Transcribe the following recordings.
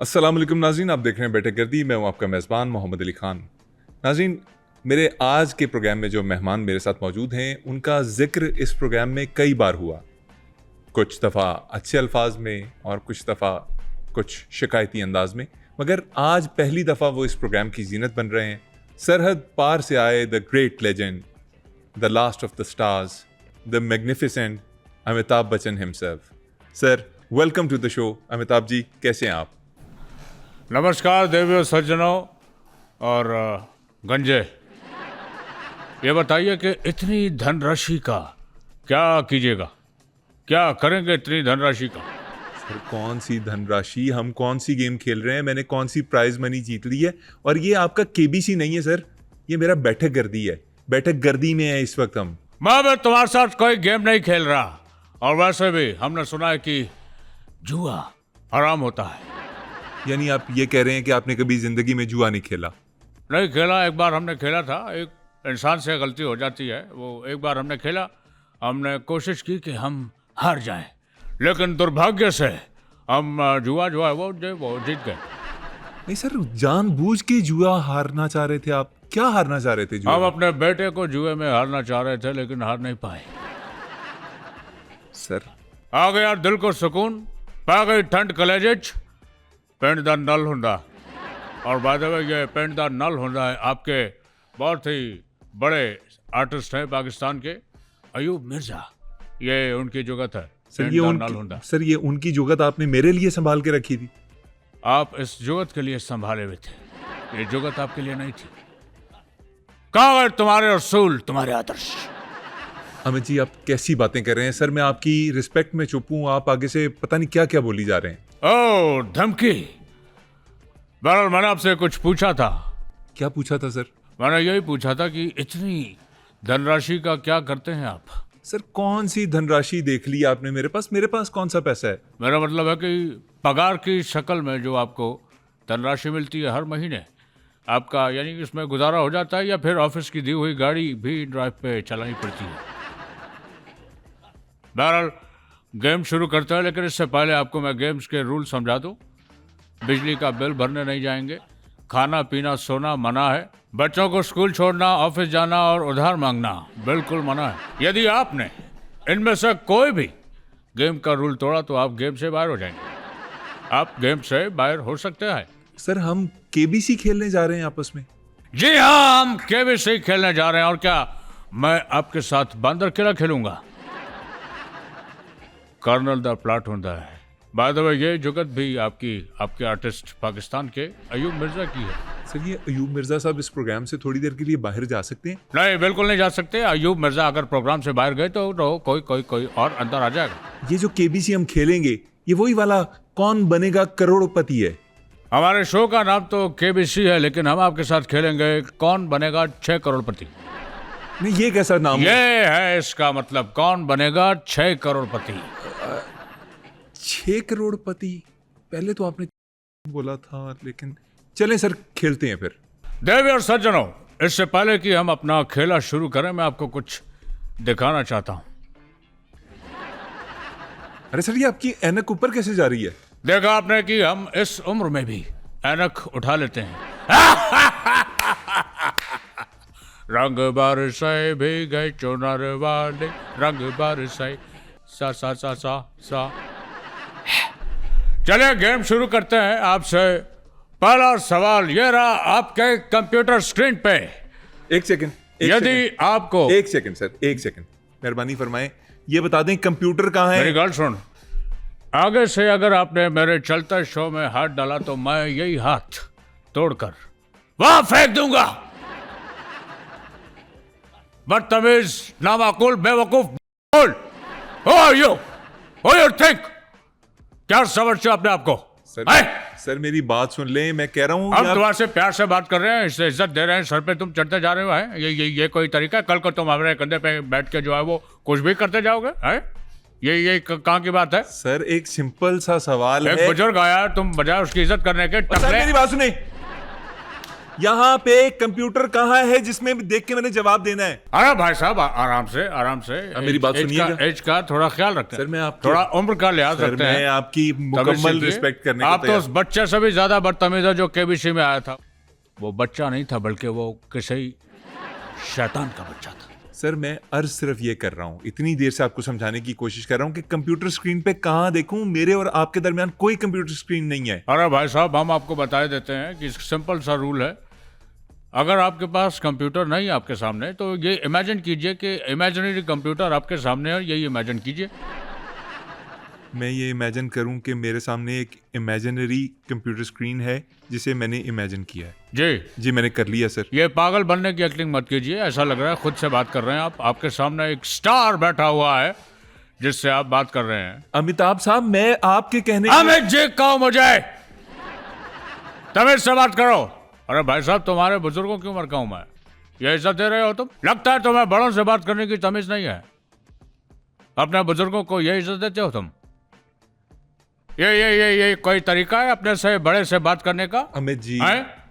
अस्सलाम वालेकुम नाज़रीन, आप देख रहे हैं बैठक गर्दी। मैं हूं आपका मेज़बान मोहम्मद अली ख़ान। नाज़रीन, मेरे आज के प्रोग्राम में जो मेहमान मेरे साथ मौजूद हैं उनका ज़िक्र इस प्रोग्राम में कई बार हुआ, कुछ दफ़ा अच्छे अल्फाज में और कुछ दफ़ा कुछ शिकायती अंदाज में, मगर आज पहली दफ़ा वो इस प्रोग्राम की जीनत बन रहे हैं। सरहद पार से आए the great legend, the last of the stars, the magnificent Amitabh Bachchan himself. Sir, welcome to the show. Amitabh ji, कैसे हैं आप? नमस्कार देवियों सज्जनों और गंजे। ये बताइए कि इतनी धनराशि का क्या कीजिएगा, क्या करेंगे इतनी धनराशि का? सर, कौन सी धनराशि? हम कौन सी गेम खेल रहे हैं? मैंने कौन सी प्राइज मनी जीत ली है? और ये आपका केबीसी नहीं है सर, ये मेरा बैठक गर्दी है। बैठक गर्दी में है इस वक्त हम। मैं तुम्हारे साथ कोई गेम नहीं खेल रहा, और वैसे भी हमने सुना है कि जुआ हराम होता है। यानी आप ये कह रहे हैं कि आपने कभी जिंदगी में जुआ नहीं खेला? नहीं खेला, एक बार हमने खेला था। एक इंसान से गलती हो जाती है। वो एक बार हमने खेला, हमने कोशिश की कि हम हार जाएं, लेकिन दुर्भाग्य से हम जुआ जो है वो जीत गए। नहीं सर, जानबूझ के जुआ हारना चाह रहे थे आप? क्या हारना चाह रहे थे जुआ हम में? अपने बेटे को जुए में हारना चाह रहे थे, लेकिन हार नहीं पाए। सर, आ गया दिल को सुकून, पा गई ठंड कलेजे च, पिंड दा नल हुंदा। और बाय द वे, ये पिंड दा नल हुंदा है आपके बहुत ही बड़े आर्टिस्ट हैं पाकिस्तान के, अयूब मिर्जा। ये उनकी जुगत है, सर पिंड दा नल हुंदा। ये उनकी जुगत आपने मेरे लिए संभाल के रखी थी। आप इस जुगत के लिए संभाले हुए थे, ये जुगत आपके लिए नहीं थी। कहाँ गए तुम्हारे असूल, तुम्हारे आदर्श? अमित जी, आप कैसी बातें कर रहे हैं? सर, मैं आपकी रिस्पेक्ट में चुप हूं, आप आगे से पता नहीं क्या क्या बोली जा रहे हैं। ओ धमकी। बहरहाल मैंने आपसे कुछ पूछा था। क्या पूछा था सर? मैंने यही पूछा था कि इतनी धनराशि का क्या करते हैं आप? सर, कौन सी धनराशि देख ली आपने मेरे पास? मेरे पास कौन सा पैसा है? मेरा मतलब है कि पगार की शक्ल में जो आपको धनराशि मिलती है हर महीने, आपका यानी कि इसमें गुजारा हो जाता है, या फिर ऑफिस की दी हुई गाड़ी भी ड्राइव पे चलानी पड़ती है? बहरहाल गेम शुरू करते हैं, लेकिन इससे पहले आपको मैं गेम्स के रूल समझा दूं। बिजली का बिल भरने नहीं जाएंगे, खाना पीना सोना मना है, बच्चों को स्कूल छोड़ना, ऑफिस जाना और उधार मांगना बिल्कुल मना है। यदि आपने इनमें से कोई भी गेम का रूल तोड़ा तो आप गेम से बाहर हो जाएंगे। आप गेम से बाहर हो सकते हैं। सर, हम केबीसी खेलने जा रहे हैं आपस में? जी हाँ, हम केबीसी खेलने जा रहे हैं। और क्या मैं आपके साथ बंदर किला खेलूंगा? कर्नल दा प्लाट होता है। बाय द वे, ये जुगत भी आपके आर्टिस्ट पाकिस्तान के अयूब मिर्जा की है। सर, ये अयूब मिर्जा साहब इस प्रोग्राम से थोड़ी देर के लिए बाहर जा सकते हैं? नहीं, बिल्कुल नहीं जा सकते। अयूब मिर्जा अगर प्रोग्राम से बाहर गए तो कोई और अंदर आ जाएगा। ये जो केबीसी हम खेलेंगे, ये वही वाला कौन बनेगा करोड़पति है? हमारे शो का नाम तो केबीसी है, लेकिन हम आपके साथ खेलेंगे कौन बनेगा 6 करोड़पति। नहीं, ये कैसा नाम ये है इसका मतलब, कौन बनेगा 6 करोड़पति। 6 करोड़पति? पहले तो आपने बोला था, लेकिन चलें सर, खेलते हैं फिर। देवी और सज्जनों, इससे पहले कि हम अपना खेला शुरू करें, मैं आपको कुछ दिखाना चाहता हूं। अरे सर, ये आपकी ऐनक ऊपर कैसे जा रही है? देखा आपने कि हम इस उम्र में भी ऐनक उठा लेते हैं। रंग बरसे भी गए चुनर वाले, रंग बरसे सा सा सा सा सा। चलिए गेम शुरू करते हैं। आपसे पहला सवाल ये रहा आपके कंप्यूटर स्क्रीन पे। एक सेकंड, यदि आपको एक सेकंड सर, एक सेकंड मेहरबानी फरमाएं। ये बता दें कंप्यूटर कहाँ मेरी है? गल सुन, आगे से अगर आपने मेरे चलते शो में हाथ डाला तो मैं यही हाथ तोड़कर वहां फेंक दूंगा। बदतमीज, नामाकुल, बेवकूफ, बोल। Who are you? Who you think? क्या समझते हो अपने आप को? सर मेरी बात सुन लें, मैं कह रहा हूँ हम तुम्हारे से प्यार से बात कर रहे हैं, इससे इज्जत दे रहे हैं, सर पे तुम चढ़ते जा रहे हो। है ये कोई तरीका? कल को तुम हमारे कंधे पे बैठ के जो है वो कुछ भी करते जाओगे? है ये कहाँ की बात है? सर, एक सिंपल सा सवाल है। एक बुजुर्ग आया, तुम बजाय उसकी इज्जत करने के सर मेरी बात सुने। यहाँ पे कंप्यूटर कहाँ है जिसमें देख के मैंने जवाब देना है? अरे भाई साहब आराम से आराम से। मेरी बात सुनिएगा। एज का थोड़ा ख्याल रखते हैं सर, मैं आपकी- थोड़ा उम्र का लिहाज सर, रखते हैं। मैं आपकी मुकम्मल रिस्पेक्ट करने को आप तो तैयार उस बच्चे से भी ज्यादा बदतमीज है जो केबीसी में आया था। वो बच्चा नहीं था बल्कि वो किसी शैतान का बच्चा था। सर, मैं अर्ज सिर्फ ये कर रहा हूँ, इतनी देर से आपको समझाने की कोशिश कर रहा हूँ कि कंप्यूटर स्क्रीन पे कहाँ देखूं? मेरे और आपके दरमियान कोई कंप्यूटर स्क्रीन नहीं है। अरे भाई साहब हम आपको बता देते हैं कि सिंपल सा रूल है। अगर आपके पास कंप्यूटर नहीं है आपके सामने तो ये इमेजिन कीजिए कि इमेजिनरी कंप्यूटर आपके सामने है, यही इमेजिन कीजिए। मैं ये इमेजिन करूं कि मेरे सामने एक इमेजिनरी कंप्यूटर स्क्रीन है जिसे मैंने इमेजिन किया है। जी मैंने कर लिया सर। ये पागल बनने की एक्टिंग मत कीजिए। ऐसा लग रहा है खुद से बात कर रहे हैं आप। आपके सामने एक स्टार बैठा हुआ है जिससे आप बात कर रहे हैं। अमिताभ साहब, मैं आपके कहने अमित जी कहो मुझे, तमीज से बात करो। अरे भाई साहब तुम्हारे बुजुर्गों की उम्र का हूं मैं, ये इज्जत दे रहे हो तुम? लगता है तुम्हें बड़ों से बात करने की तमीज नहीं है। अपने बुजुर्गों को ये इज्जत देते हो तुम? ये कोई तरीका है अपने से बड़े से बात करने का?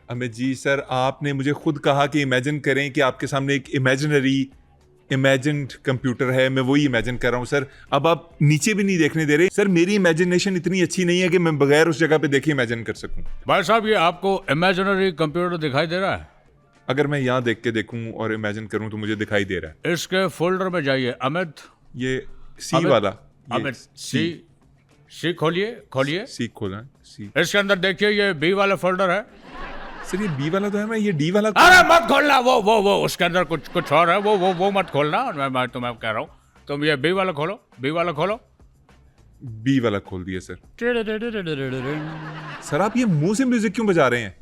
अमित जी सर, आपने मुझे खुद कहा कि इमेजिन करें कि आपके सामने एक इमेजिन्ड कंप्यूटर है, मैं वही इमेजिन कर रहा हूँ सर। अब आप नीचे भी नहीं देखने दे रहे सर। मेरी इमेजिनेशन इतनी अच्छी नहीं है कि मैं बगैर उस जगह पे देखे इमेजिन कर सकूं। भाई साहब ये आपको इमेजिनरी कंप्यूटर दिखाई दे रहा है? अगर मैं यहाँ देख के देखूं और इमेजिन करूं तो मुझे दिखाई दे रहा है। इसके फोल्डर में जाइए अमित। ये सी वाला, अमित सी खोलिए। सी खोला, सी। इसके अंदर देखिए ये बी वाला फोल्डर है। सर ये बी वाला तो है, मैं ये डी वाला। अरे मत खोलना वो उसके अंदर कुछ और है। वो मत खोलना। मैं तुम्हें कह रहा हूँ तुम ये बी वाला खोलो। बी वाला खोल दिया सर। सर आप ये मुंह से म्यूजिक क्यों बजा रहे हैं?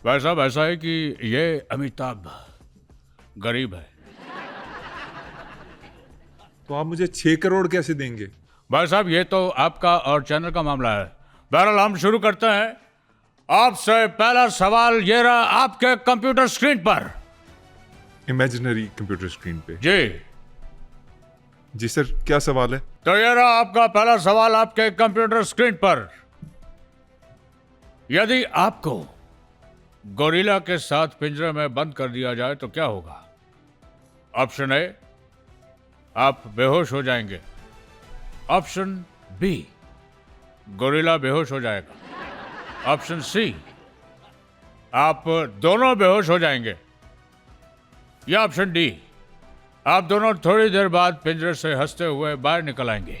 भाई साहब ऐसा है कि ये अमिताभ गरीब है। तो आप मुझे 6 करोड़ कैसे देंगे? भाई साहब ये तो आपका और चैनल का मामला है। बहरहाल हम शुरू करते हैं। आपसे पहला सवाल ये रहा आपके कंप्यूटर स्क्रीन पर। इमेजिनरी कंप्यूटर स्क्रीन पे? जी सर, क्या सवाल है? तो ये रहा आपका पहला सवाल आपके कंप्यूटर स्क्रीन पर। यदि आपको गोरिल्ला के साथ पिंजरे में बंद कर दिया जाए तो क्या होगा? ऑप्शन ए, आप बेहोश हो जाएंगे। ऑप्शन बी, गोरिल्ला बेहोश हो जाएगा। ऑप्शन सी, आप दोनों बेहोश हो जाएंगे। या ऑप्शन डी, आप दोनों थोड़ी देर बाद पिंजरे से हंसते हुए बाहर निकल आएंगे।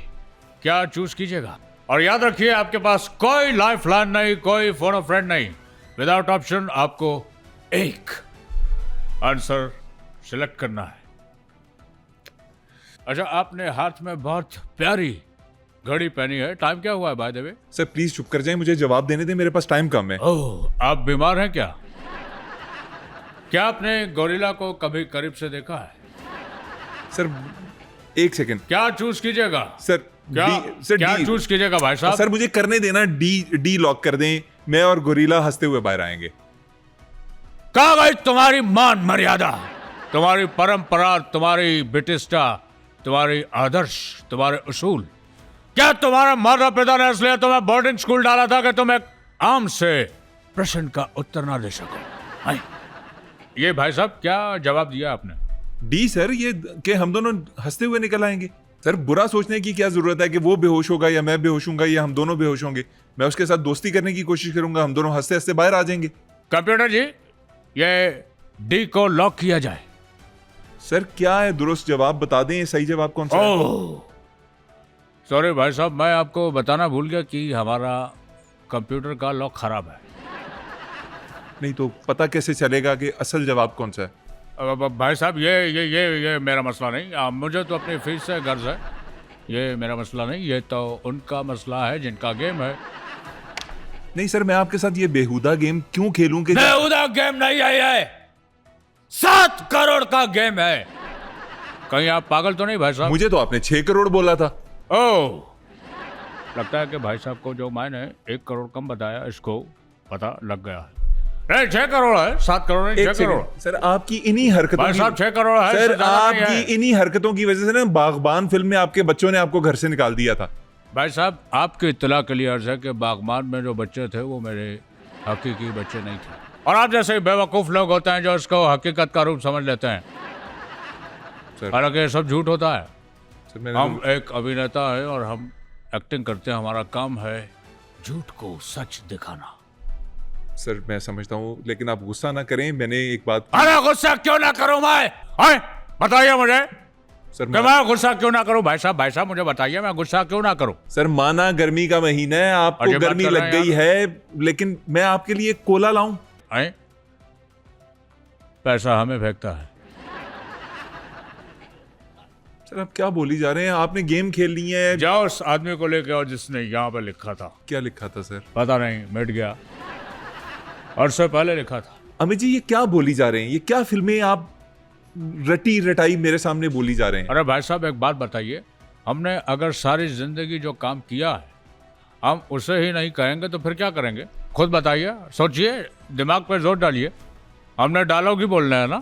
क्या चूज कीजिएगा? और याद रखिए आपके पास कोई लाइफ लाइन नहीं, कोई फोन फ्रेंड नहीं। विदाउट ऑप्शन आपको एक आंसर सिलेक्ट करना है। अच्छा, आपने हाथ में बहुत प्यारी घड़ी पहनी है। टाइम क्या हुआ है by the way? Sir please चुप कर जाएं, मुझे जवाब देने दें, मेरे पास टाइम कम है। ओह, आप बीमार हैं क्या? क्या आपने गोरिल्ला को कभी करीब से देखा है? सर एक सेकंड। क्या चूज कीजिएगा? सर क्या चूज कीजिएगा भाई साहब? सर मुझे करने देना। डी लॉक कर दें, मैं और गोरिल्ला हंसते हुए बाहर आएंगे। कहाँ गई तुम्हारी मान मर्यादा, तुम्हारी परंपरा, तुम्हारी प्रतिष्ठा, तुम्हारी आदर्श, तुम्हारे उसूल? क्या तुम्हारा माता पिता ने इसलिए तुम्हें बोर्डिंग स्कूल डाला था कि तुम एक आम से प्रश्न का उत्तर ना दे सको? ये भाई साहब क्या जवाब दिया आपने? डी सर, ये कि हम दोनों हंसते हुए निकल आएंगे। सर बुरा सोचने की क्या जरूरत है कि वो बेहोश होगा या मैं बेहोश होऊंगा या हम दोनों बेहोश होंगे। मैं उसके साथ दोस्ती करने की कोशिश करूंगा, हम दोनों हंसते हंसते बाहर आ जाएंगे। कंप्यूटर जी, ये डी को लॉक किया जाए। सर क्या है दुरुस्त जवाब? बता दें सही जवाब कौन सा है। सॉरी भाई साहब, मैं आपको बताना भूल गया कि हमारा कंप्यूटर का लॉक खराब है। नहीं तो पता कैसे चलेगा कि असल जवाब कौन सा है? अब भाई साहब ये मेरा मसला नहीं। मुझे तो अपनी फीस से गर्ज है। ये मेरा मसला नहीं, ये तो उनका मसला है जिनका गेम है। नहीं सर, मैं आपके साथ ये बेहुदा गेम क्यों खेलूं? कि बेहुदा गेम नहीं है ये, 7 करोड़ का गेम है। कहीं आप पागल तो नहीं भाई साहब? मुझे तो आपने 6 करोड़ बोला था। ओह, लगता है कि भाई साहब को जो मैंने 1 करोड़ कम बताया इसको पता लग गया है। नहीं 6 करोड़ है, 7 करोड़ नहीं, 6 करोड़। सर आपकी इन्हीं हरकतों भाई साहब 6 करोड़ है। सर आपकी इन्हीं हरकतों की वजह से ना बागबान फिल्म में आपके बच्चों ने आपको घर से निकाल दिया था। भाई साहब आपके इत्तला के लिए अर्ज है कि बागबान में जो बच्चे थे वो मेरे हकीकी बच्चे नहीं थे। और आप जैसे बेवकूफ़ लोग होते हैं जो इसको हकीकत का रूप समझ लेते हैं। सर हालांकि ये सब झूठ होता है। सर मैंने हम एक अभिनेता है और हम एक्टिंग करते हैं, हमारा काम है झूठ को सच दिखाना। सर मैं समझता हूँ, लेकिन आप गुस्सा ना करें। मैंने एक बात अरे गुस्सा क्यों ना करूं मैं? हैं? बताइए मुझे सर कि मैं गुस्सा क्यों ना करूं। भाई साहब मुझे बताइए मैं गुस्सा क्यों ना करूं। सर माना गर्मी का महीना है, आपको अजय बात गर्मी कर रहे लग हैं गई है, लेकिन मैं आपके लिए कोला लाऊं? हैं? पैसा हमें फेंकता है। सर आप क्या बोली जा रहे हैं? आपने गेम खेल ली है। जाओ उस आदमी को लेके आओ जिसने यहाँ पे लिखा था। क्या लिखा था सर? पता नहीं, मिट गया। और से पहले लिखा था। अमित जी ये क्या बोली जा रहे हैं? ये क्या फिल्में आप रटी रटाई मेरे सामने बोली जा रहे हैं? अरे भाई साहब एक बात बताइए, हमने अगर सारी जिंदगी जो काम किया है हम उसे ही नहीं कहेंगे तो फिर क्या करेंगे? खुद बताइए, सोचिए, दिमाग पे जोर डालिए। हमने डायलॉग ही बोलना है ना।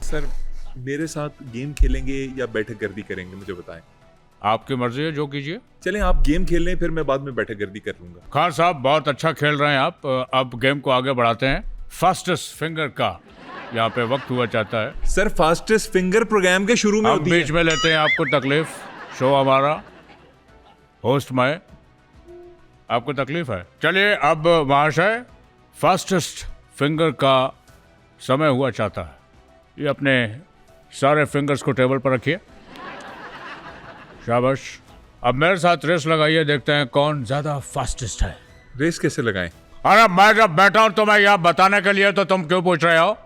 सर मेरे साथ गेम खेलेंगे या बैठक गर्दी करेंगे, मुझे बताएं। आपकी मर्जी है, जो कीजिए। चलें आप गेम खेल लें, फिर मैं बाद में बैठक गर्दी कर लूंगा। खान साहब बहुत अच्छा खेल रहे हैं आप। अब गेम को आगे बढ़ाते हैं। फास्टेस्ट फिंगर का यहाँ पे वक्त हुआ चाहता है। सर फास्टेस्ट फिंगर प्रोग्राम के शुरू में हम होती बीच है। में लेते हैं आपको तकलीफ। शो हमारा, होस्ट मैं, आपको तकलीफ है। चलिए अब महाशय, फास्टेस्ट फिंगर का समय हुआ चाहता है। ये अपने सारे फिंगर्स को टेबल पर रखिए। शाबाश। अब मेरे साथ रेस लगाइए, देखते हैं कौन ज्यादा फास्टेस्ट है। रेस कैसे लगाएं? अरे मैं जब बैठा हूं तो मैं यहाँ बताने के लिए, तो तुम क्यों पूछ रहे हो?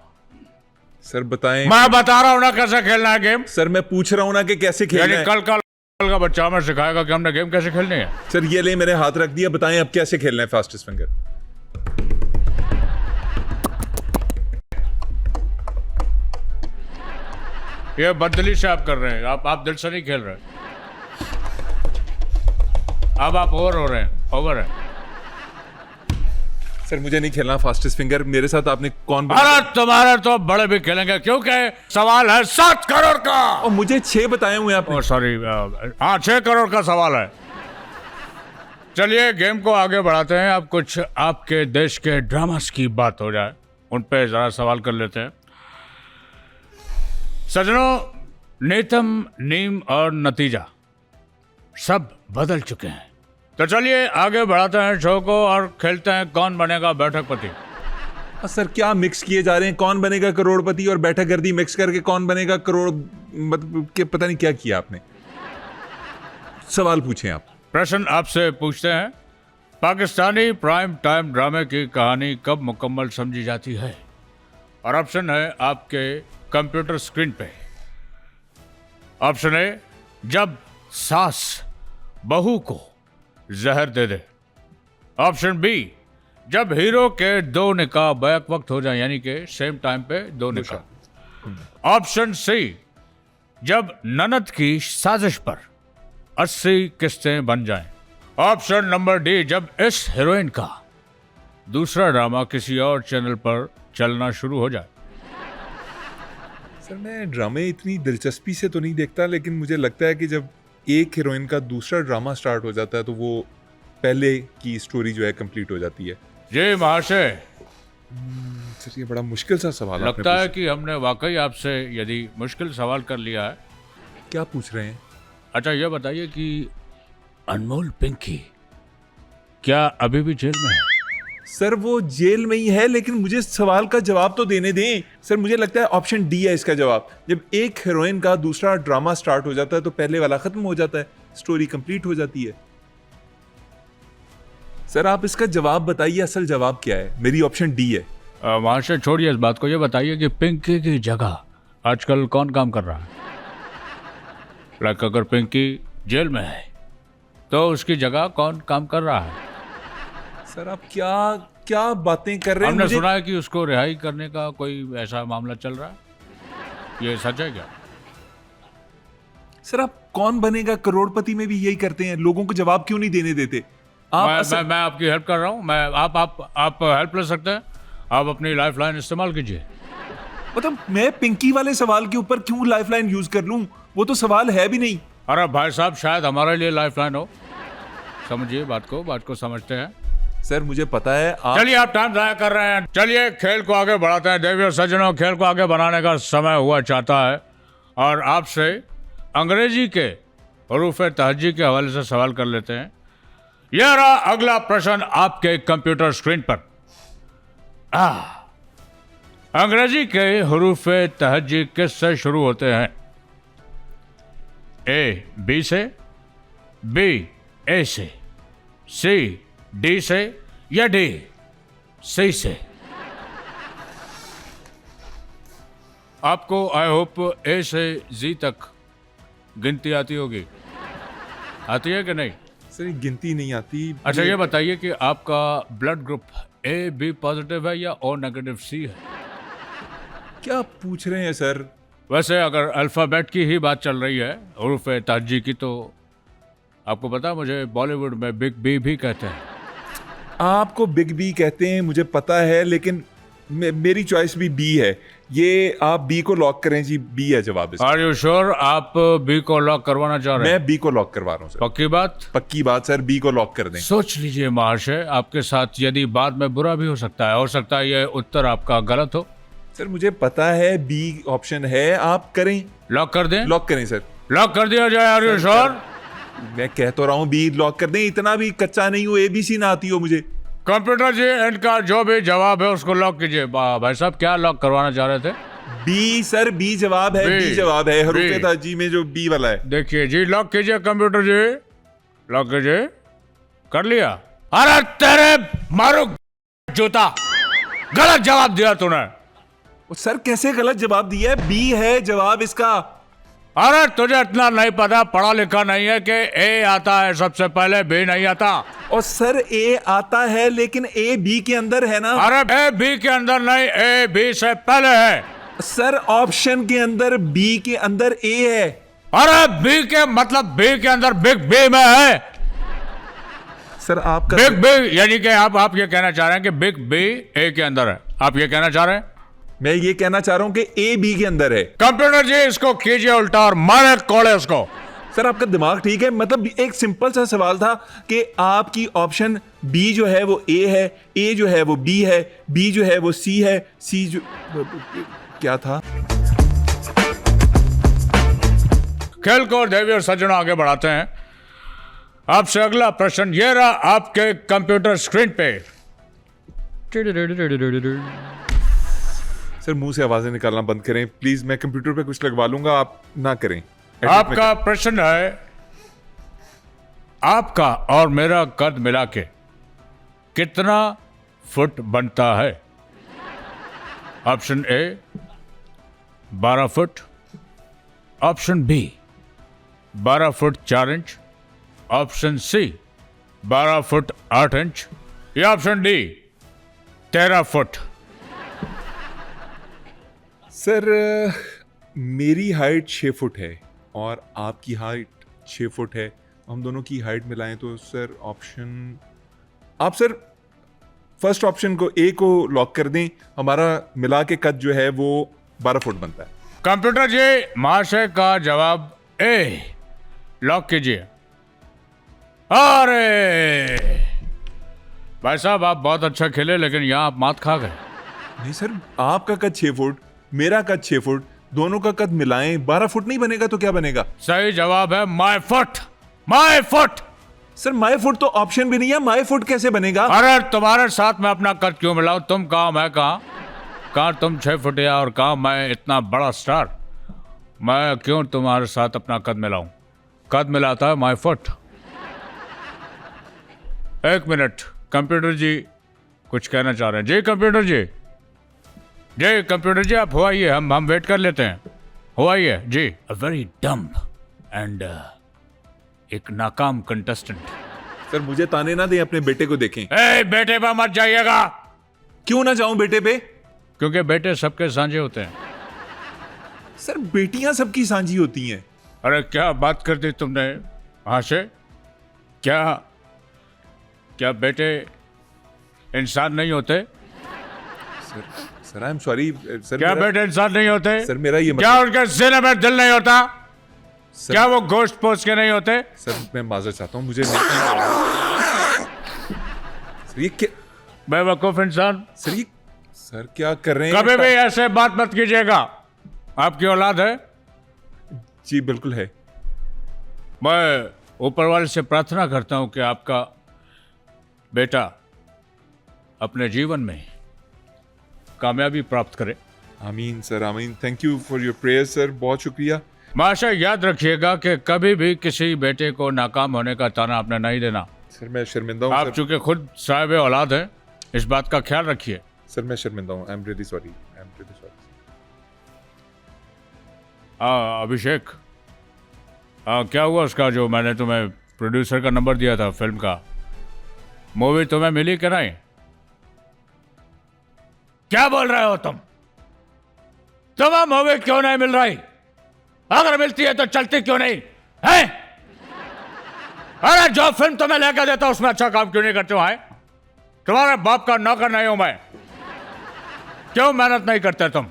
सर बताएं। मैं बता रहा हूँ ना कैसे खेलना है गेम। सर मैं पूछ रहा हूं ना कि कैसे खेलना यानी है। कल का बच्चा हमें सिखाएगा कि हमने गेम कैसे खेलनी है। सर ये ले मेरे हाथ रख दिया, बताएं अब कैसे खेलना है फास्टेस्ट फिंगर। ये बदली से आप कर रहे हैं, आप दिल से नहीं खेल रहे। अब आप ओवर हो रहे हैं, ओवर है। सर मुझे नहीं खेलना फास्टेस्ट फिंगर, मेरे साथ आपने कौन अरे तुम्हारे तो बड़े भी खेलेंगे, क्योंकि सवाल है 7 करोड़ का। और मुझे 6 बताए हुए आपने। ओ सॉरी, हाँ 6 करोड़ का सवाल है। चलिए गेम को आगे बढ़ाते हैं। अब कुछ आपके देश के ड्रामास की बात हो जाए, उन पे जरा सवाल कर लेते हैं। सजनों, नीतम, नीम और नतीजा सब बदल चुके हैं। तो चलिए आगे बढ़ाते हैं शो को और खेलते हैं कौन बनेगा बैठकपति। सर क्या मिक्स किए जा रहे हैं? कौन बनेगा करोड़पति और बैठक गर्दी मिक्स करके कौन बनेगा करोड़, मतलब कि पता नहीं क्या किया आपने। सवाल पूछें आप। प्रश्न आपसे पूछते हैं, पाकिस्तानी प्राइम टाइम ड्रामे की कहानी कब मुकम्मल समझी जाती है? और ऑप्शन है आपके कंप्यूटर स्क्रीन पे। ऑप्शन ए, जब सास बहू को जहर दे दे। ऑप्शन बी, जब हीरो के 2 निकाह बैक वक्त हो जाए, यानी कि सेम टाइम पे 2 निकाह। ऑप्शन सी, जब ननद की साजिश पर 80 किस्तें बन जाएं। ऑप्शन नंबर डी, जब इस हीरोइन का दूसरा ड्रामा किसी और चैनल पर चलना शुरू हो जाए। सर मैं ड्रामे इतनी दिलचस्पी से तो नहीं देखता, लेकिन मुझे लगता है कि जब एक हीरोइन का दूसरा ड्रामा स्टार्ट हो जाता है तो वो पहले की स्टोरी जो है कंप्लीट हो जाती है। जी महाशय, सर ये बड़ा मुश्किल सा सवाल आपने लगता है पूछा। कि हमने वाकई आपसे यदि मुश्किल सवाल कर लिया है। क्या पूछ रहे हैं? अच्छा ये बताइए कि अनमोल पिंकी क्या अभी भी जेल में है? सर वो जेल में ही है, लेकिन मुझे सवाल का जवाब तो देने दें। सर मुझे लगता है ऑप्शन डी है इसका जवाब। जब एक हीरोइन का दूसरा ड्रामा स्टार्ट हो जाता है तो पहले वाला खत्म हो जाता है, स्टोरी कंप्लीट हो जाती है। सर आप इसका जवाब बताइए, असल जवाब क्या है? मेरी ऑप्शन डी है। वहां से छोड़िए इस बात को, ये बताइए कि पिंकी की जगह आजकल कौन काम कर रहा है? लाइक अगर पिंकी जेल में है तो उसकी जगह कौन काम कर रहा है? सर आप क्या क्या बातें कर रहे हैं? हमने सुना है कि उसको रिहाई करने का कोई ऐसा मामला चल रहा है, ये सच है क्या? सर आप कौन बनेगा करोड़पति में भी यही करते हैं, लोगों को जवाब क्यों नहीं देने देते आप? मैं आपकी हेल्प कर रहा हूँ। मैं आप हेल्प ले सकते हैं। आप अपनी लाइफ लाइन इस्तेमाल कीजिए। मतलब मैं पिंकी वाले सवाल के ऊपर क्यों लाइफलाइन यूज कर लूं? वो तो सवाल है भी नहीं। अरे भाई साहब, शायद हमारे लिए लाइफ लाइन हो। समझिए बात को समझते हैं। सर मुझे पता है आप चलिए आप टाइम जाया कर रहे हैं, चलिए खेल को आगे बढ़ाते हैं। देवी और सज्जनों, खेल को आगे बढ़ाने का समय हुआ चाहता है और आपसे अंग्रेजी के हरूफ तहज्जी के हवाले से सवाल कर लेते हैं। यह रहा अगला प्रश्न आपके कंप्यूटर स्क्रीन पर। अंग्रेजी के हरूफ तहज्जी किससे शुरू होते हैं? ए बी से, बी ए से, सी डी से या डी सी से? आपको आई होप ए से जी तक गिनती आती होगी, आती है कि नहीं? सर ये गिनती नहीं आती। अच्छा ये बताइए कि आपका blood group A B positive है या ओ नेगेटिव सी है? क्या पूछ रहे हैं सर? वैसे अगर अल्फ़ाबेट की ही बात चल रही है, हरूफ तहज्जी की, तो आपको पता है मुझे बॉलीवुड में बिग बी भी कहते हैं। आपको बिग बी कहते हैं मुझे पता है, लेकिन मेरी चॉइस भी बी है। ये आप बी को लॉक करें जी, बी है जवाब इसका। आर यू श्योर आप बी को लॉक करवाना चाह रहे हैं? मैं बी को लॉक करवा रहा हूँ सर। पक्की बात? पक्की बात सर, बी को लॉक कर दें। सोच लीजिए महाशय, आपके साथ यदि बाद में बुरा भी हो सकता है यह उत्तर आपका गलत हो। सर मुझे पता है बी ऑप्शन है, आप करें। लॉक कर दें? लॉक करें सर। लॉक कर दिया जाए। Are you sure? मैं कह तो रहा हूँ बी लॉक कर दें, इतना भी कच्चा नहीं हूँ, एबीसी ना आती हो मुझे। कंप्यूटर जी इनका जो भी जवाब है उसको लॉक कीजिए। भाई साहब क्या लॉक करवाना चाह रहे थे? बी सर, बी जवाब है, बी, बी जवाब है, हरूफ बी। तहज्जी में जो बी वाला है। देखिए जी, लॉक कीजिए कंप्यूटर जी, लॉक कीजिए। कर लिया? अरे तेरे मारो जूता, गलत जवाब दिया तूने। सर कैसे गलत जवाब दिया है? बी है जवाब इसका। अरे तुझे इतना नहीं पता, पढ़ा लिखा नहीं है कि ए आता है सबसे पहले, बी नहीं आता। और सर ए आता है, लेकिन ए बी के अंदर है ना। अरे ए बी के अंदर नहीं, ए बी से पहले है। सर ऑप्शन के अंदर बी के अंदर ए है। अरे बी के मतलब बी के अंदर बिग बी में है। सर आपका बिग बी यानी कि आप ये कहना चाह रहे हैं कि बिग बी ए के अंदर है, आप ये कहना चाह रहे हैं? मैं ये कहना चाह रहा हूं कि ए बी के अंदर है। कंप्यूटर जी इसको कीजिए उल्टा और मारे कोड़े उसको। सर आपका दिमाग ठीक है? मतलब एक सिंपल सा सवाल था कि आपकी ऑप्शन बी जो है वो ए है, ए जो है वो बी है, बी जो है वो सी है, सी जो क्या था? खेल को देवी और सज्जनों आगे बढ़ाते हैं। आपसे अगला प्रश्न ये रहा आपके कंप्यूटर स्क्रीन पे। सर मुंह से आवाजें निकालना बंद करें प्लीज, मैं कंप्यूटर पे कुछ लगवा लूंगा, आप ना करें। आपका प्रश्न है, आपका और मेरा कद मिला के कितना फुट बनता है? Option A 12 foot, option B 12 foot 4 inch, option C 12 foot 8 inch या ऑप्शन डी 13 फुट। सर मेरी हाइट 6 फुट है और आपकी हाइट 6 फुट है, हम दोनों की हाइट मिलाएं तो सर ऑप्शन, आप सर फर्स्ट ऑप्शन को ए को लॉक कर दें, हमारा मिला के कद जो है वो 12 फुट बनता है। कंप्यूटर जी महाशय का जवाब ए लॉक कीजिए। अरे भाई साहब आप बहुत अच्छा खेले, लेकिन यहां आप मात खा गए। नहीं सर, आपका कद 6 फुट, मेरा कद 6 फुट, दोनों का कद मिलाएं 12 फुट नहीं बनेगा तो क्या बनेगा? सही जवाब है my foot, my foot. Sir my foot तो ऑप्शन भी नहीं है, माय फुट कैसे बनेगा? अरे तुम्हारे साथ मैं अपना कद क्यों मिलाऊं? तुम कहाँ मैं कहाँ? कहाँ तुम 6 फुटिया और कहाँ मैं इतना बड़ा स्टार? मैं क्यों तुम्हारे साथ अपना कद मिलाऊं? कद मिलाता है माय फुट। एक मिनट, कंप्यूटर जी कुछ कहना चाह रहे हैं। जी कंप्यूटर जी, जी कंप्यूटर जी आप हो आइए, हम वेट कर लेते हैं, हो आइए जी। अ वेरी डम्ब एंड एक नाकाम कंटेस्टेंट। सर मुझे ताने ना दें, अपने बेटे को देखें। ए बेटे पे मत जाइएगा। क्यों ना जाऊं बेटे पे? क्योंकि बेटे सबके सांझे होते हैं। सर बेटियां सबकी सांझी होती हैं। अरे क्या बात कर दी तुमने वहां से? क्या क्या बेटे इंसान नहीं होते? Sir I am sorry sir. क्या बेटे इंसान नहीं होते? सर मेरा ये क्या उनके सीने में दिल नहीं होता? सर, क्या वो गोश्त पोष के नहीं होते? सर मैं माजर चाहता हूँ, मुझे ये क्या बेवकूफ इंसान, सर क्या कर रहे हैं? कभी भी ऐसे बात मत कीजिएगा। आपकी औलाद है? जी बिल्कुल है। मैं ऊपर वाले से प्रार्थना करता हूं कि आपका बेटा अपने जीवन में कामयाबी प्राप्त करे। आमीन सर, आमीन। Thank you for your prayer sir, बहुत शुक्रिया। माशा याद रखिएगा कि कभी भी किसी बेटे को नाकाम होने का ताना आपने नहीं देना। सर मैं शर्मिंदा हूँ आप सर। चूंकि खुद साहिब औलाद हैं, इस बात का ख्याल रखिए। सर मैं शर्मिंदा हूँ। I am really sorry. Abhishek, क्या हुआ उसका जो मैंने तुम्हें प्रोड्यूसर का नंबर दिया था फिल्म का? मूवी तुम्हें मिली कि नहीं? क्या बोल रहे हो तुम? तुम्हें मूवी क्यों नहीं मिल रही? अगर मिलती है तो चलती क्यों नहीं है? अरे जो फिल्म तुम्हें लेकर देता उसमें अच्छा काम क्यों नहीं करते हो? है तुम्हारे बाप का नौकर नहीं हूं मैं। क्यों मेहनत नहीं करते तुम?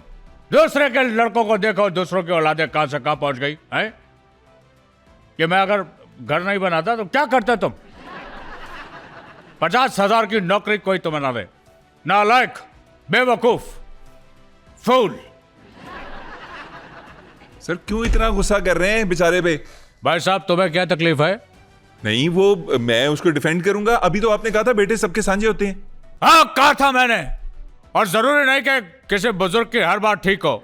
दूसरे के लड़कों को देखो, दूसरों की औलादें कहां से कहां पहुंच गई है। कि मैं अगर घर नहीं बनाता तो क्या करते तुम? 50,000 की नौकरी कोई तुम्हें ना दे। नालायक, बेवकूफ, फूल। सर क्यों इतना गुस्सा कर रहे हैं बेचारे पे? भाई साहब, तुम्हें क्या तकलीफ है? नहीं, वो मैं उसको डिफेंड करूंगा। अभी तो आपने कहा था बेटे सबके साझे होते हैं। हाँ, कहा था मैंने। और जरूरी नहीं कि किसी बुजुर्ग की हर बात ठीक हो।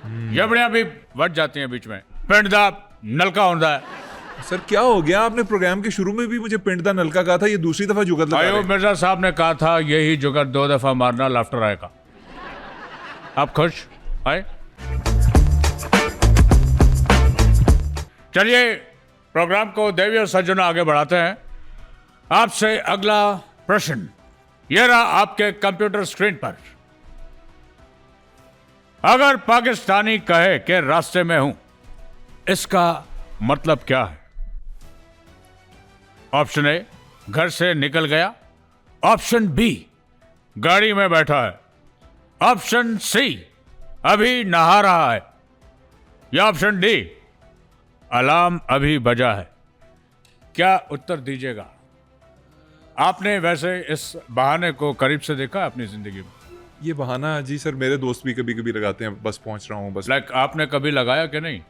जबड़ियां भी बच जाती हैं बीच में। पिंडदा नलका होता है। सर क्या हो गया? आपने प्रोग्राम के शुरू में भी मुझे पिंडदा नलका कहा था, ये दूसरी दफा जुगत लगा रहे अयूब हैं। मिर्जा साहब ने कहा था यही जुगत 2 दफा मारना लाफ्टर आएगा। आप खुश आए? चलिए प्रोग्राम को देवी और सज्जनों आगे बढ़ाते हैं। आपसे अगला प्रश्न ये रहा आपके कंप्यूटर स्क्रीन पर। अगर पाकिस्तानी कहे कि रास्ते में हूं, इसका मतलब क्या है? ऑप्शन ए, घर से निकल गया। ऑप्शन बी, गाड़ी में बैठा है। ऑप्शन सी, अभी नहा रहा है। या ऑप्शन डी, अलार्म अभी बजा है। क्या उत्तर दीजिएगा? आपने वैसे इस बहाने को करीब से देखा है अपनी जिंदगी में? ये बहाना जी सर मेरे दोस्त भी कभी कभी लगाते हैं, बस पहुंच रहा हूँ बस। लाइक आपने कभी लगाया कि नहीं?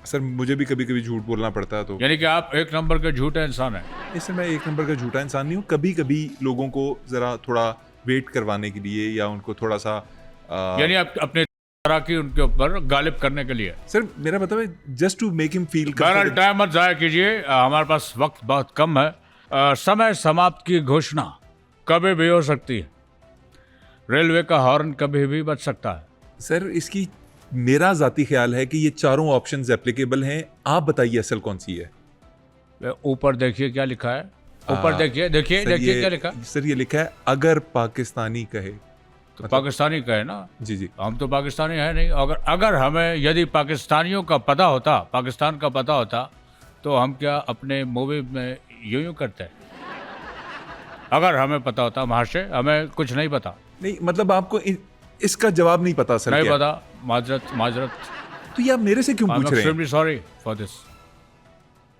सर मुझे भी कभी कभी झूठ बोलना पड़ता है तो। यानी कि आप एक नंबर के झूठे इंसान हैं। इससे मैं एक नंबर का झूठा इंसान नहीं हूँ। कभी कभी लोगों को जरा थोड़ा वेट करवाने के लिए या उनको थोड़ा सा यानी आप अपने तरह की उनके ऊपर गालिब करने के लिए। सर मेरा मतलब है just to make him feel. बहरहाल टाइम मत जाया कीजिए, हमारे पास वक्त बहुत कम है। समय समाप्त की घोषणा कभी भी हो सकती है। रेलवे का हॉर्न कभी भी बज सकता है। सर इसकी मेरा जाती ख्याल है कि ये चारों ऑप्शंस एप्लीकेबल हैं। आप बताइए असल कौन सी है? ऊपर देखिए क्या लिखा है। ऊपर देखिए देखिए देखिए क्या लिखा। सर ये लिखा है अगर पाकिस्तानी कहे। तो पाकिस्तानी कहे ना। जी जी। हम तो पाकिस्तानी है नहीं। अगर हमें यदि पाकिस्तानियों का पता होता, पाकिस्तान का पता होता, तो हम क्या अपने मूवी में यूं करते हैं? अगर हमें पता होता महाशय, हमें कुछ नहीं पता। नहीं मतलब आपको इसका जवाब नहीं पता सर? नहीं क्या? पता। माजरत। तो ये आप मेरे से क्यों पूछ रहे हैं? Extremely sorry for this.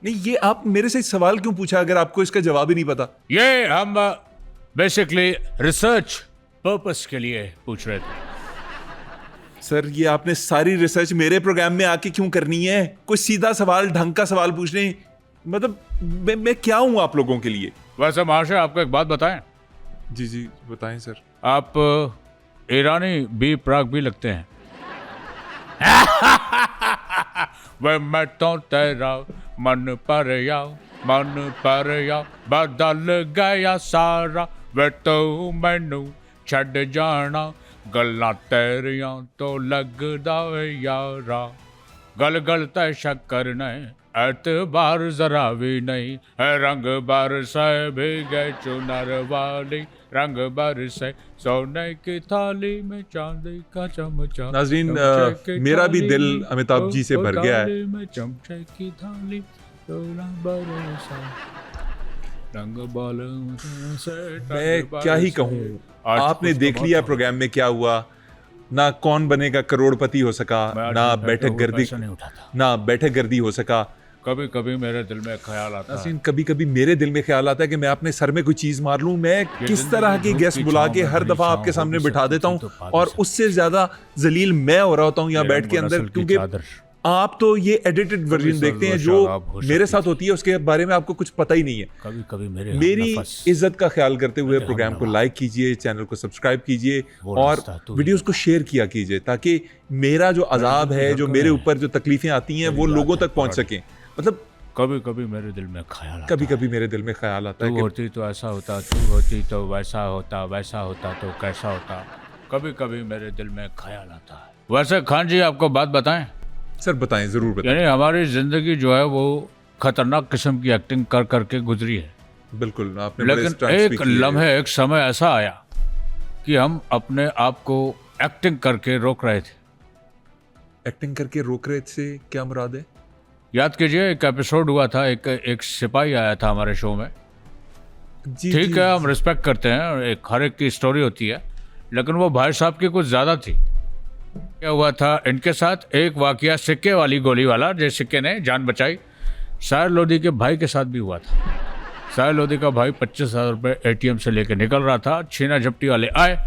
नहीं ये आप मेरे से सवाल क्यों पूछा अगर आपको इसका जवाब ही नहीं पता? ये हम बेसिकली रिसर्च पर्पस के लिए पूछ रहे थे। सर ये आपने सारी रिसर्च मेरे प्रोग्राम में आके क्यों करनी है? कोई सीधा सवाल, ढंग का सवाल पूछने, मतलब मैं क्या हूं आप लोगों के लिए? वैसे महाशय आपको एक बात बताएं। जी जी बताएं सर। आप ईरानी बी प्राक भी लगते हैं। वे मैं तो तेरा मन पर या बदल गया सारा। वे तो मैनू छड़ जाना, गल्लां तेरियां तो लगदा यारा। गल गल ते शक्कर ने एतबार जरा भी नहीं है। रंग बरसे भीगे चुनर वाली, रंग बरसे सोने की थाली में चांदी का चमचा। नाज़रीन मेरा भी दिल अमिताभ जी से भर गया है। में चमचे की थाली सोना बरसा, रंग बालों से मैं क्या ही कहूँ। आपने देख लिया प्रोग्राम में क्या हुआ। ना कौन बनेगा करोड़पति हो सका, ना बैठक गर्दी हो सका। कभी कभी मेरे दिल में ख्याल आता है नाज़रीन, कभी कभी मेरे दिल में ख्याल आता है कि मैं अपने सर में कोई चीज मार लूं। मैं किस तरह के गेस्ट बुला के हर दफा आपके सामने बिठा देता हूं और उससे ज्यादा जलील मैं हो रहा होता हूं यहाँ बैठ के अंदर, क्योंकि आप तो ये एडिटेड वर्जन देखते हैं। जो मेरे साथ होती है उसके बारे में आपको कुछ पता ही नहीं है। कभी कभी मेरी इज्जत का ख्याल करते हुए प्रोग्राम को लाइक कीजिए, चैनल को सब्सक्राइब कीजिए और वीडियोस को शेयर किया कीजिए, ताकि मेरा जो अजाब है, जो मेरे ऊपर जो तकलीफें आती हैं, वो लोगों तक पहुंच सकें। मतलब कभी कभी मेरे दिल में ख्याल कभी कभी मेरे दिल में ख्याल आता है तू कि होती तो ऐसा होता, तू होती तो वैसा होता, वैसा होता तो कैसा होता। कभी कभी मेरे दिल में ख्याल आता है। वैसे खान जी, आपको बात बताएं, सर बताएं, जरूर बताएं। यानी हमारी जिंदगी जो है वो खतरनाक किस्म की एक्टिंग कर करके गुजरी है। बिल्कुल, आपने बड़े लेकिन स्टंट्स भी एक किए। लम्हे, एक समय ऐसा आया कि हम अपने आप को एक्टिंग करके रोक रहे थे। एक्टिंग करके रोक रहे से क्या मुराद है? याद कीजिए, एक एपिसोड हुआ था, एक सिपाही आया था हमारे शो में। जी ठीक जी, है, हम रिस्पेक्ट करते हैं, एक हर एक की स्टोरी होती है, लेकिन वो भाई साहब की कुछ ज़्यादा थी। क्या हुआ था इनके साथ, एक वाकया सिक्के वाली गोली वाला, जिस सिक्के ने जान बचाई, साहिर लोधी के भाई के साथ भी हुआ था। साहिर लोधी का भाई 25,000 रुपये ATM से लेके निकल रहा था। छीना झपटी वाले आए,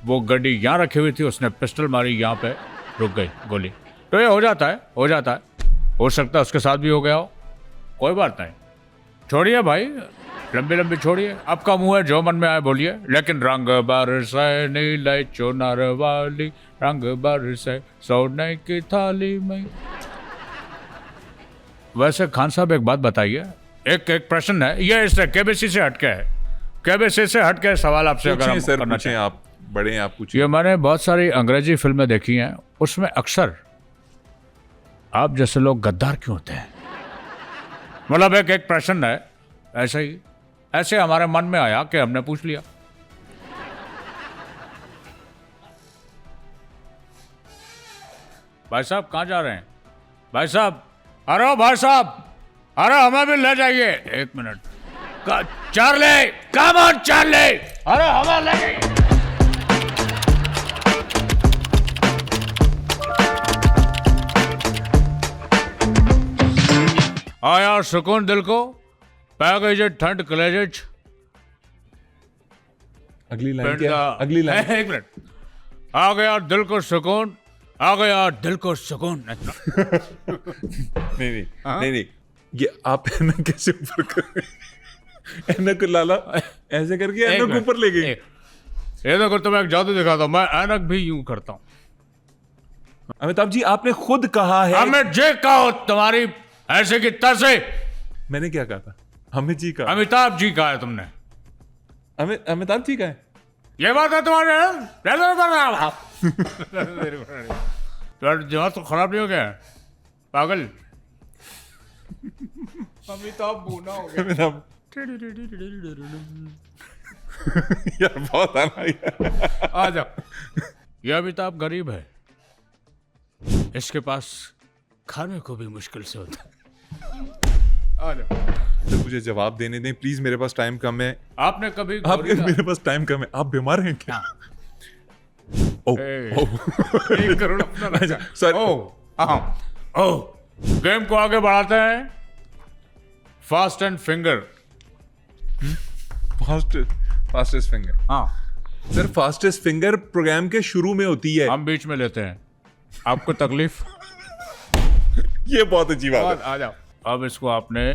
वो गड्डी यहाँ रखी हुई थी, उसने पिस्टल मारी, यहाँ पे रुक गई गोली। तो ये हो जाता है, हो सकता है उसके साथ भी हो गया हो, कोई बात नहीं, छोड़िए भाई, लंबी लंबी छोड़िए, आपका मुंह है, जो मन में आए बोलिए। लेकिन रंग बरसे नीले चुनर वाली, रंग बरसे सोने की थाली में। वैसे खान साहब, एक बात बताइए, एक प्रश्न है, ये इससे केबीसी से हटके है, केबीसी से हटके सवाल आपसे अगर हम पूछें सर, करना पूछें, चाहें। आप बड़े हैं, आप पूछिए। ये मैंने बहुत सारी अंग्रेजी फिल्में देखी हैं, उसमें अक्सर आप जैसे लोग गद्दार क्यों होते हैं? मतलब एक प्रश्न है, ऐसे हमारे मन में आया कि हमने पूछ लिया। भाई साहब कहाँ जा रहे हैं? भाई साहब, अरे ओ भाई साहब, अरे हमें भी ले जाइए। एक minute, Charlie, come on Charlie, अरे हमें ले जाइए। आया सुकून दिल को, पै गई जे ठंड कलेजे च। अगली लाइन क्या? अगली लाइन एक मिनट, आ गया दिल को सुकून, आ गया दिल को सुकून। नहीं, ये आप एना कैसे ऊपर कर रहे हैं? एना को लाला ऐसे करके एना को ऊपर ले गए। ये देखो, तुम्हें एक जादू दिखाता हूं, मैं ऐनक भी यूं करता हूं। अमिताभ जी, आपने खुद कहा है। हमें जे कहो तुम्हारी ऐसे की तैसे। मैंने क्या कहा था? अमित जी का, अमिताभ जी का है तुमने। अमिताभ जी का है। ये बात है तुम्हारे, तुम्हारा दिमाग तो खराब नहीं हो गया पागल? अमिताभ बूना हो गया। अमिताभ यार बहुत आना यार। आ जाओ। ये अमिताभ गरीब है, इसके पास खाने को भी मुश्किल से होता है। आ जाओ। तो मुझे जवाब देने दें प्लीज, मेरे पास टाइम कम है। आपने कभी मेरे पास टाइम कम है। आप बीमार हैं क्या? एक करोड़ अपना लगा। सॉरी। गेम को आगे बढ़ाते हैं। Fast and finger. Fastest finger. हाँ सर, फास्टेस्ट फिंगर प्रोग्राम के शुरू में होती है। हम बीच में लेते हैं, आपको तकलीफ? ये बहुत अच्छी बात है। आ जाओ। अब इसको आपने